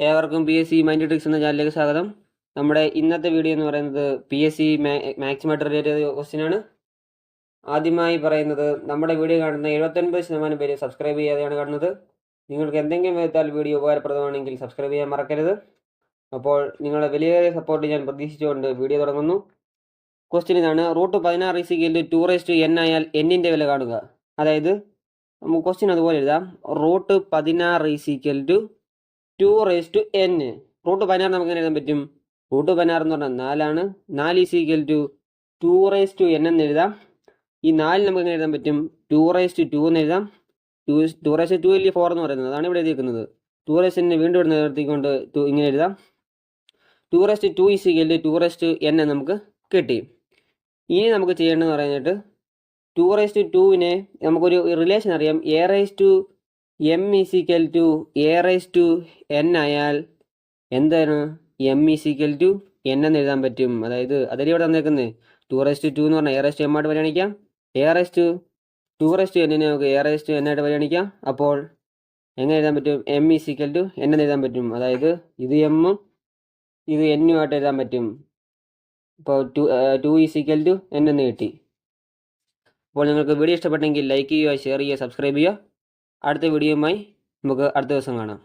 ഏവർക്കും P S C mind tricks എന്ന ചാനലിലേക്ക് സ്വാഗതം. നമ്മുടെ ഇന്നത്തെ വീഡിയോ എന്ന് പറയുന്നത് P S C maximum related ക്വസ്റ്റ്യനാണ്. ആദ്യമായി പറയുന്നത്, നമ്മുടെ വീഡിയോ കാണുന്ന 79% പേര് സബ്സ്ക്രൈബ് ചെയ്യാതെയാണ് കാണുന്നത്. നിങ്ങൾക്ക് എന്തെങ്കിലും വിധത്താൽ വീഡിയോ ഉപകാരപ്രദമാണെങ്കിൽ സബ്സ്ക്രൈബ് ചെയ്യാൻ മറക്കരുത്. അപ്പോൾ നിങ്ങളുടെ വലിയ സപ്പോർട്ട് ഞാൻ പ്രതീക്ഷിച്ചുകൊണ്ട് വീഡിയോ തുടങ്ങുന്നു. ക്വസ്റ്റ്യൻ ഇതാണ്: റൂട്ട് 16 2n ആയാൽ എന്നിൻ്റെ വില കാണുക. അതായത് നമുക്ക് ക്വസ്റ്റ്യൻ അതുപോലെ എഴുതാം. Root 16 2n. റൂട്ട് 16 നമുക്ക് എങ്ങനെ എഴുതാൻ പറ്റും? റൂട്ട് 16 എന്ന് പറഞ്ഞാൽ 4 ആണ്. 4 2n എന്ന് എഴുതാം. ഈ 4 നമുക്ക് എങ്ങനെ എഴുതാൻ പറ്റും? 2 എന്ന് എഴുതാം. 2 വലിയ 4 എന്ന് പറയുന്നത് അതാണ് ഇവിടെ എഴുതിയിരിക്കുന്നത്. 2 വീണ്ടും ഇവിടെ നിർത്തിക്കൊണ്ട് ഇങ്ങനെ എഴുതാം. 2 2n നമുക്ക് കിട്ടി. ഇനി നമുക്ക് ചെയ്യേണ്ടതെന്ന് പറഞ്ഞിട്ട് 2 നമുക്കൊരു റിലേഷൻ അറിയാം. m a/n ആയാൽ എന്താണ്? m n എന്ന് എഴുതാൻ പറ്റും. അതായത് അതിൽ ഇവിടെ തന്നേക്കുന്നത് 2 എന്ന് പറഞ്ഞാൽ a/m ആയിട്ട് പരിഗണിക്കാം. a/2n നമുക്ക് a/n ആയിട്ട് പരിഗണിക്കാം. അപ്പോൾ എങ്ങനെ എഴുതാൻ പറ്റും? m n എന്ന് എഴുതാൻ പറ്റും. അതായത് ഇത് m ഇത് n ആയിട്ട് എഴുതാൻ പറ്റും. ഇപ്പോൾ 2 n എന്ന് കിട്ടി. അപ്പോൾ നിങ്ങൾക്ക് വീഡിയോ ഇഷ്ടപ്പെട്ടെങ്കിൽ ലൈക്ക് ചെയ്യുക, ഷെയർ ചെയ്യുക, സബ്സ്ക്രൈബ് ചെയ്യുക. അടുത്ത വീഡിയോയുമായി നമുക്ക് അടുത്ത ദിവസം കാണാം.